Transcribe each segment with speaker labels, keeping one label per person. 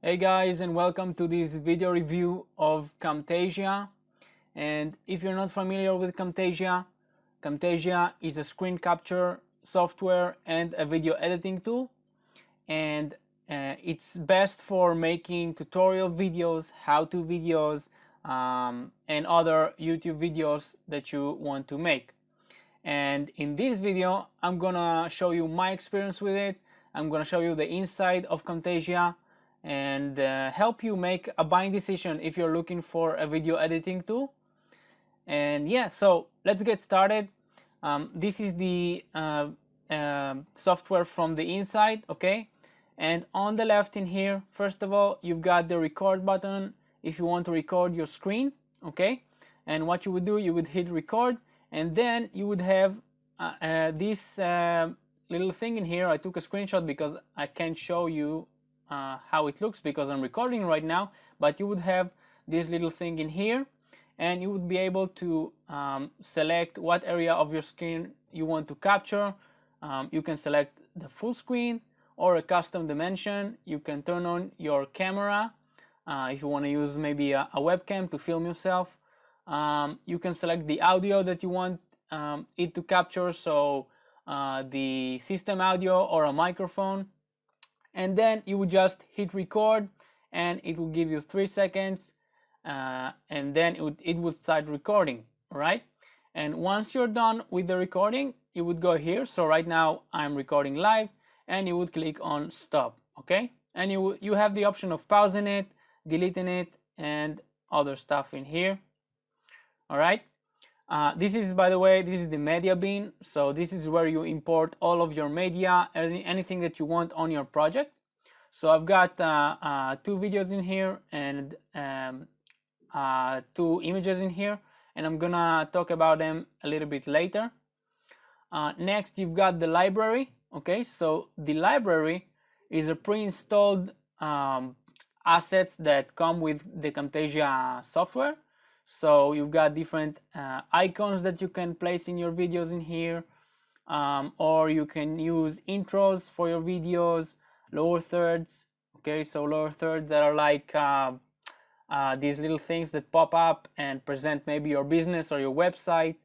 Speaker 1: Hey guys, and welcome to this video review of Camtasia. And if you're not familiar with Camtasia, Camtasia is a screen capture software and a video editing tool, and it's best for making tutorial videos, how-to videos, and other YouTube videos that you want to make. And in this video I'm gonna show you my experience with it. I'm gonna show you the inside of Camtasia and help you make a buying decision if you're looking for a video editing tool. And yeah, so let's get started. This is the software from the inside, okay? And on the left in here, first of all, you've got the record button if you want to record your screen, okay? And what you would do, you would hit record, and then you would have this little thing in here. I took a screenshot because I can't show you how it looks because I'm recording right now, but you would have this little thing in here, and you would be able to select what area of your screen you want to capture. You can select the full screen or a custom dimension. You can turn on your camera if you want to use maybe a webcam to film yourself. You can select the audio that you want it to capture, so the system audio or a microphone, and then you would just hit record and it will give you 3 seconds, and then it would start recording, right? And once you're done with the recording, you would go here. So right now I'm recording live, and you would click on stop, okay? And you have the option of pausing it, deleting it, and other stuff in here. All right. This is, by the way, this is the media bin. So this is where you import all of your media, anything that you want on your project. So I've got 2 videos in here and 2 images in here, and I'm gonna talk about them a little bit later. Next, you've got the library. Okay, so the library is a pre-installed assets that come with the Camtasia software. So you've got different icons that you can place in your videos in here, or you can use intros for your videos, lower thirds. Okay, so lower thirds that are like these little things that pop up and present maybe your business or your website,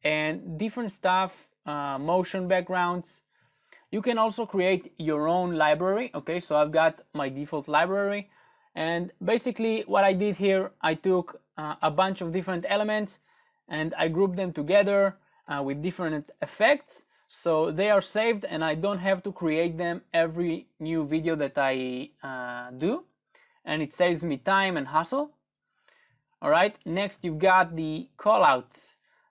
Speaker 1: and different stuff, motion backgrounds. You can also create your own library. Okay, so I've got my default library, and basically what I did here, I took a bunch of different elements and I grouped them together with different effects, so they are saved and I don't have to create them every new video that I do, and it saves me time and hassle. All right, next you've got the callouts.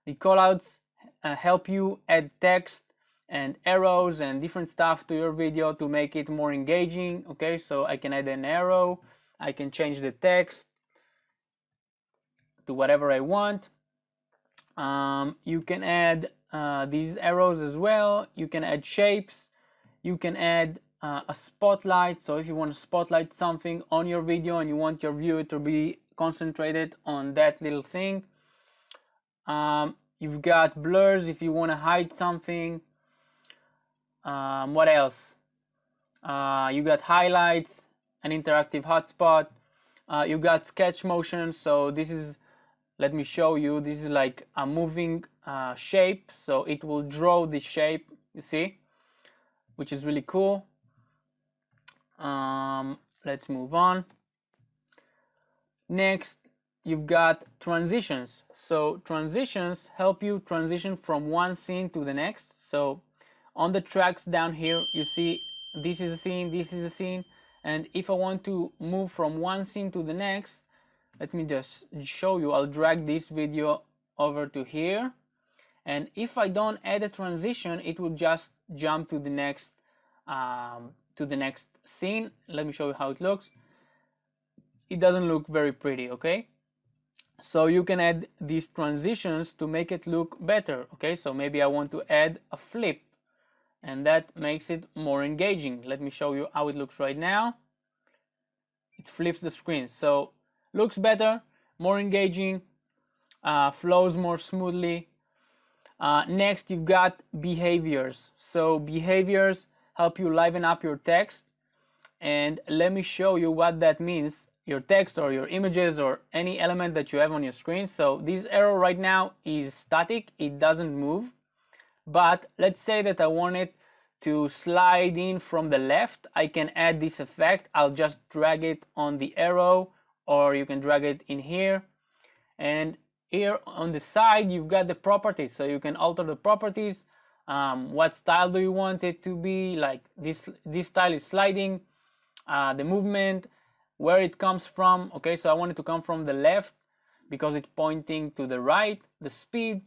Speaker 1: The callouts help you add text and arrows and different stuff to your video to make it more engaging. Okay, so I can add an arrow, I can change the text to whatever I want. You can add these arrows as well. You can add shapes. You can add a spotlight. So if you want to spotlight something on your video and you want your viewer to be concentrated on that little thing. You've got blurs if you want to hide something. What else? You got highlights, an interactive hotspot. You got sketch motion. So this is, let me show you, this is like a moving shape, so it will draw the shape, you see, which is really cool. Let's move on. Next, you've got transitions. So transitions help you transition from one scene to the next. So on the tracks down here, you see this is a scene, this is a scene, and if I want to move from one scene to the next, let me just show you. I'll drag this video over to here, and if I don't add a transition, it will just jump to the next scene. Let me show you how it looks. It doesn't look very pretty, okay? So you can add these transitions to make it look better, okay? So maybe I want to add a flip, and that makes it more engaging. Let me show you how it looks right now. It flips the screen, so looks better, more engaging, flows more smoothly. Next, you've got behaviors. So behaviors help you liven up your text, and let me show you what that means, your text or your images or any element that you have on your screen. So this arrow right now is static, it doesn't move. But let's say that I want it to slide in from the left. I can add this effect. I'll just drag it on the arrow, or you can drag it in here. And here on the side, you've got the properties. So you can alter the properties. What style do you want it to be? Like this style is sliding. The movement, where it comes from. Okay, so I want it to come from the left because it's pointing to the right. The speed.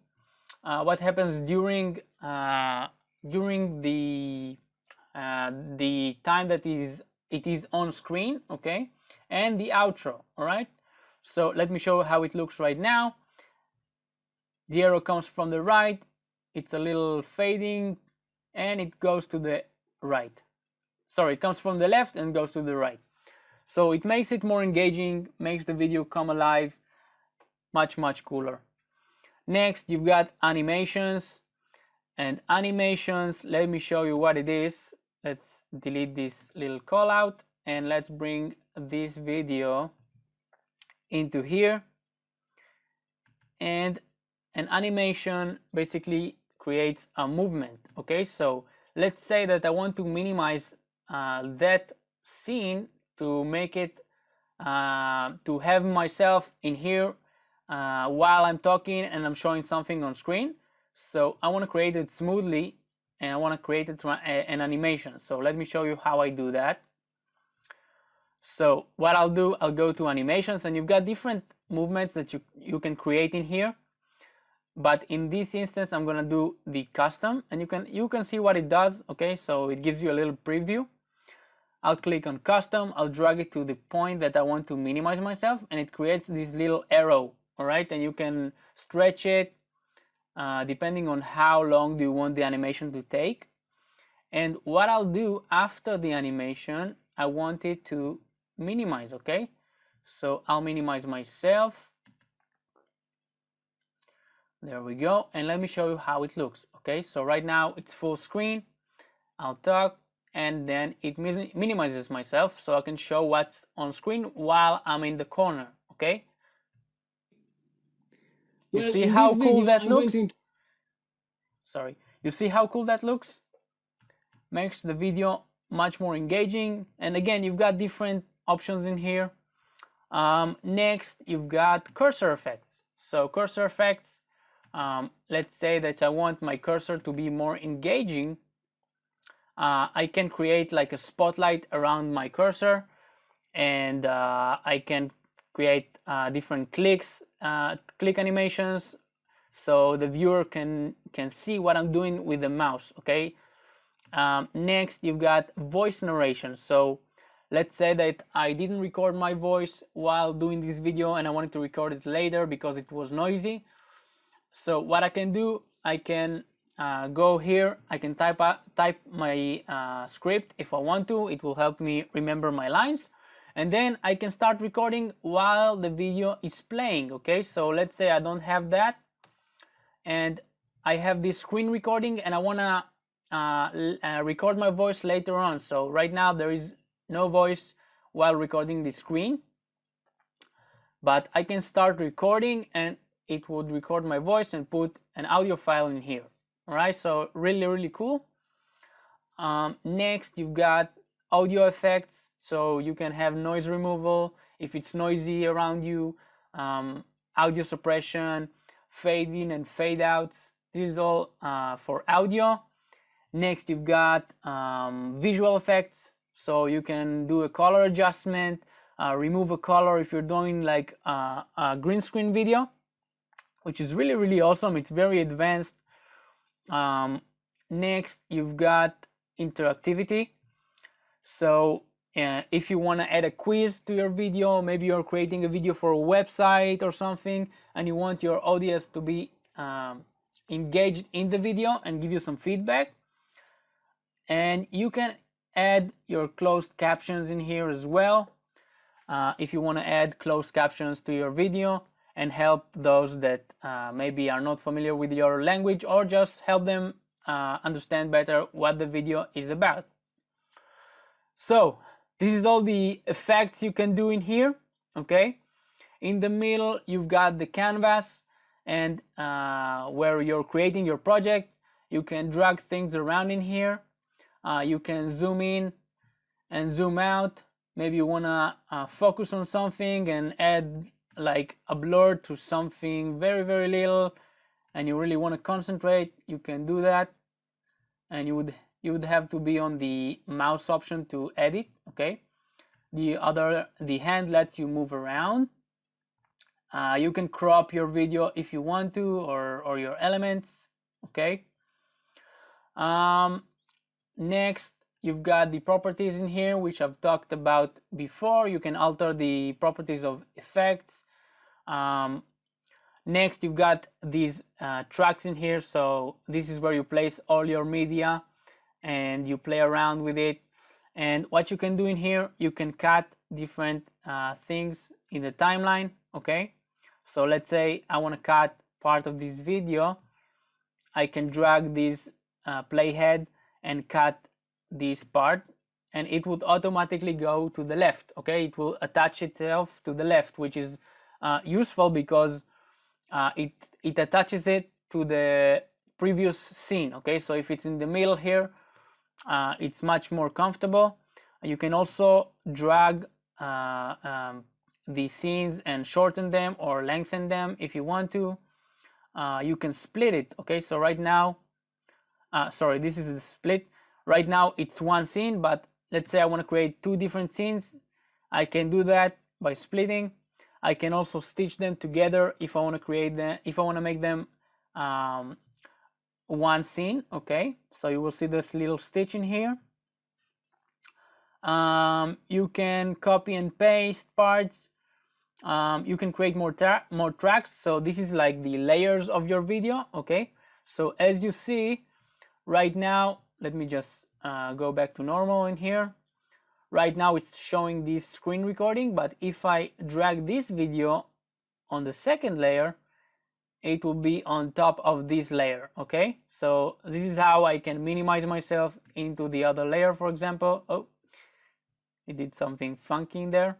Speaker 1: What happens during the time that it is on screen, okay, and the outro. All right, so let me show how it looks right now. The arrow comes from the right, it's a little fading, and it goes to the right. Sorry, it comes from the left and goes to the right. So it makes it more engaging, makes the video come alive, much cooler. Next, you've got animations. And animations, let me show you what it is. Let's delete this little call out and let's bring this video into here. And an animation basically creates a movement. Okay, so let's say that I want to minimize that scene to make it to have myself in here while I'm talking and I'm showing something on screen. So I want to create it smoothly and I want to create it an animation. So let me show you how I do that. So what I'll do, I'll go to animations, and you've got different movements that you can create in here. But in this instance, I'm gonna do the custom, and you can see what it does. Okay, so it gives you a little preview. I'll click on custom, I'll drag it to the point that I want to minimize myself, and it creates this little arrow. All right, and you can stretch it depending on how long do you want the animation to take. And what I'll do after the animation, I want it to minimize. Okay, so I'll minimize myself. There we go, and let me show you how it looks. Okay, so right now it's full screen. I'll talk, and then it minimizes myself so I can show what's on screen while I'm in the corner. Okay, you see how cool that looks? Sorry, you see how cool that looks? Makes the video much more engaging. And again, you've got different options in here. Next, you've got cursor effects. So cursor effects, let's say that I want my cursor to be more engaging. I can create like a spotlight around my cursor, and I can create different click animations, so the viewer can see what I'm doing with the mouse. Okay. Next, you've got voice narration. So let's say that I didn't record my voice while doing this video and I wanted to record it later because it was noisy. So what I can do, I can go here, I can type my script if I want to. It will help me remember my lines, and then I can start recording while the video is playing. Okay, so let's say I don't have that and I have this screen recording and I want to record my voice later on. So right now there is no voice while recording the screen, but I can start recording and it would record my voice and put an audio file in here. All right, so really cool. Next, you've got audio effects, so you can have noise removal if it's noisy around you, audio suppression, fade in and fade outs. This is all for audio. Next, you've got visual effects, so you can do a color adjustment, remove a color if you're doing like a green screen video, which is really awesome. It's very advanced. Next, you've got interactivity. So if you want to add a quiz to your video, maybe you're creating a video for a website or something and you want your audience to be engaged in the video and give you some feedback, and you can add your closed captions in here as well if you want to add closed captions to your video and help those that maybe are not familiar with your language, or just help them understand better what the video is about. So This is all the effects you can do in here. Okay, in the middle you've got the canvas, and where you're creating your project, you can drag things around in here. You can zoom in and zoom out. Maybe you want to focus on something and add like a blur to something very, very little, and you really want to concentrate, you can do that. And you would have to be on the mouse option to edit. Okay, the hand lets you move around. You can crop your video if you want to, or your elements. Okay, next you've got the properties in here, which I've talked about before. You can alter the properties of effects. Next you've got these tracks in here, so this is where you place all your media and you play around with it. And what you can do in here, you can cut different things in the timeline. Okay, so let's say I want to cut part of this video. I can drag this playhead and cut this part, and it would automatically go to the left. Okay, it will attach itself to the left, which is useful because it attaches it to the previous scene. Okay, so if it's in the middle here, it's much more comfortable. You can also drag the scenes and shorten them or lengthen them if you want to. You can split it. Okay, so right now, sorry, this is the split. Right now it's one scene, but let's say I want to create two different scenes. I can do that by splitting. I can also stitch them together if I want to create them, if I want to make them one scene. Okay, so you will see this little stitch in here. You can copy and paste parts. You can create more tracks. So this is like the layers of your video. Okay, so as you see right now, let me just go back to normal in here. Right now it's showing this screen recording, but if I drag this video on the second layer, it will be on top of this layer. Okay, so this is how I can minimize myself into the other layer, for example. Oh, it did something funky in there.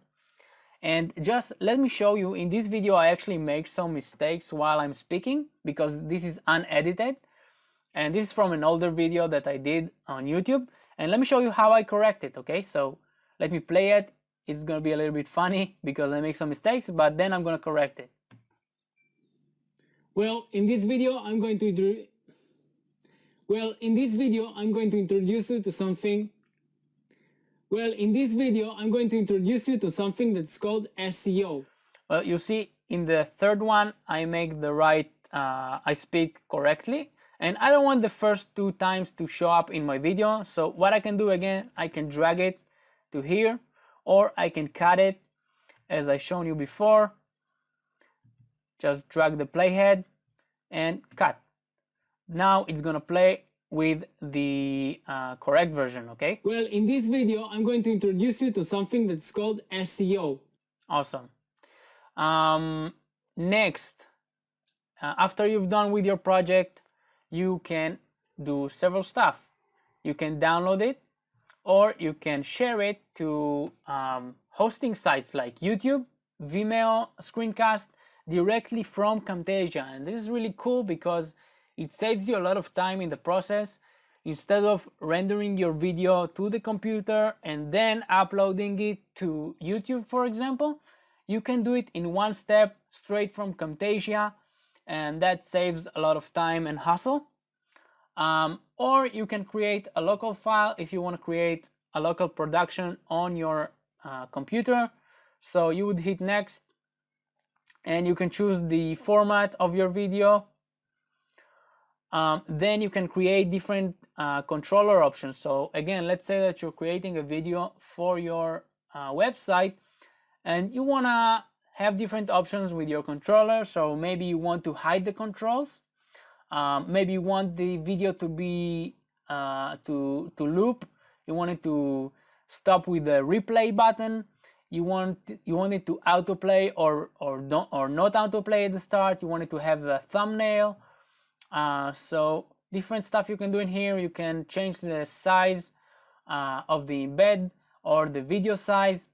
Speaker 1: And just let me show you, in this video I actually make some mistakes while I'm speaking because this is unedited, and this is from an older video that I did on YouTube, and let me show you how I correct it. Okay, so let me play it. It's gonna be a little bit funny because I make some mistakes, but then I'm gonna correct it. Well, in this video I'm going to introduce you to something. Well, in this video I'm going to introduce you to something that's called SEO. Well, you see, in the third one I make the right, I speak correctly, and I don't want the first two times to show up in my video. So what I can do, again, I can drag it to here, or I can cut it as I shown you before. Just drag the playhead and cut. Now it's gonna play with the correct version. Okay, well, in this video I'm going to introduce you to something that's called SEO. Awesome. Next, after you've done with your project, you can do several stuff. You can download it, or you can share it to hosting sites like YouTube, Vimeo, Screencast, directly from Camtasia. And this is really cool because it saves you a lot of time in the process. Instead of rendering your video to the computer and then uploading it to YouTube, for example, you can do it in one step straight from Camtasia, and that saves a lot of time and hassle. Or you can create a local file if you want to create a local production on your computer. So you would hit next, and you can choose the format of your video. Then you can create different controller options. So again, let's say that you're creating a video for your website and you want to have different options with your controller. So maybe you want to hide the controls. Maybe you want the video to be to loop. You want it to stop with the replay button. You want it to autoplay or not autoplay at the start. You want it to have a thumbnail. So different stuff you can do in here. You can change the size of the embed or the video size.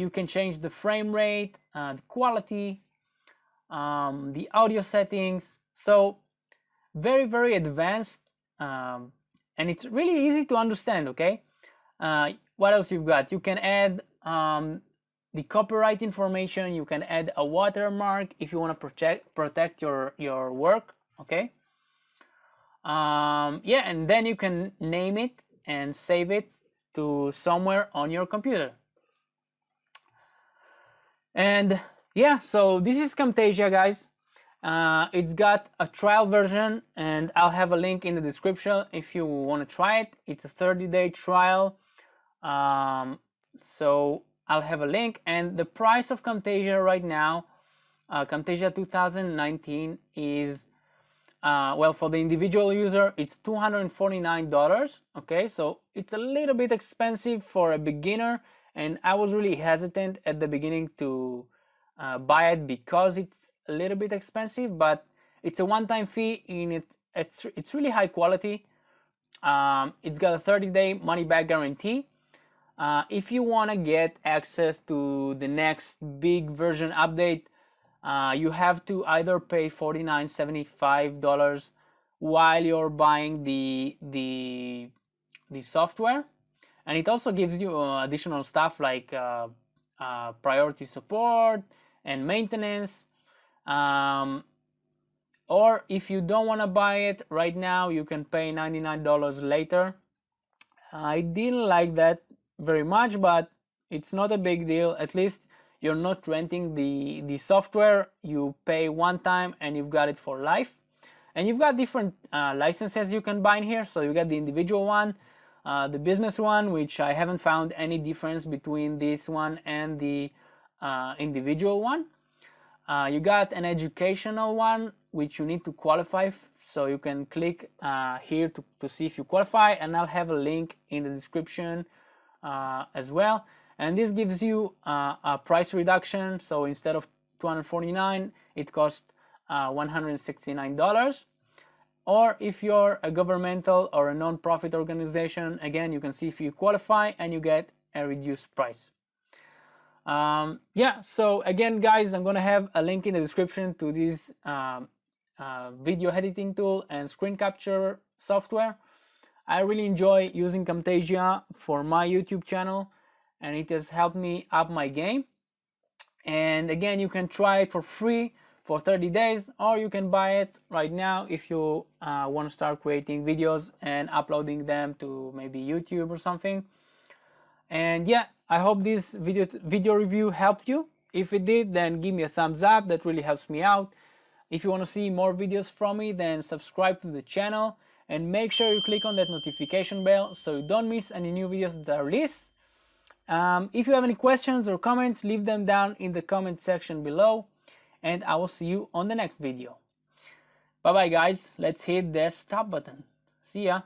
Speaker 1: You can change the frame rate, the quality, the audio settings. So very, very advanced, and it's really easy to understand. Okay, what else you've got? You can add the copyright information. You can add a watermark if you want to protect your work. Okay. Yeah, and then you can name it and save it to somewhere on your computer. And yeah, so this is Camtasia, guys. It's got a trial version, and I'll have a link in the description if you want to try it. It's a 30-day trial. So I'll have a link, and the price of Camtasia right now, Camtasia 2019 is, well, for the individual user, it's $249. Okay, so it's a little bit expensive for a beginner, and I was really hesitant at the beginning to buy it because it's a little bit expensive, but it's a one-time fee. It's really high quality. It's got a 30-day money-back guarantee. If you want to get access to the next big version update, you have to either pay $49.75 while you're buying the software, and it also gives you additional stuff like priority support and maintenance. Or if you don't want to buy it right now, you can pay $99 later. I didn't like that very much, but it's not a big deal. At least you're not renting the software. You pay one time and you've got it for life. And you've got different licenses you can buy in here. So you got the individual one, the business one, which I haven't found any difference between this one and the individual one. You got an educational one, which you need to qualify. So you can click here to see if you qualify, and I'll have a link in the description as well. And this gives you a price reduction. So instead of $249, it costs $169. Or if you're a governmental or a non-profit organization, again, you can see if you qualify and you get a reduced price. Yeah, so again, guys, I'm gonna have a link in the description to this video editing tool and screen capture software. I really enjoy using Camtasia for my YouTube channel, and it has helped me up my game. And again, you can try it for free for 30 days, or you can buy it right now if you want to start creating videos and uploading them to maybe YouTube or something. And yeah, I hope this video review helped you. If it did, then give me a thumbs up. That really helps me out. If you want to see more videos from me, then subscribe to the channel and make sure you click on that notification bell so you don't miss any new videos that are released. If you have any questions or comments, leave them down in the comment section below, and I will see you on the next video. Bye bye, guys. Let's hit the stop button. See ya.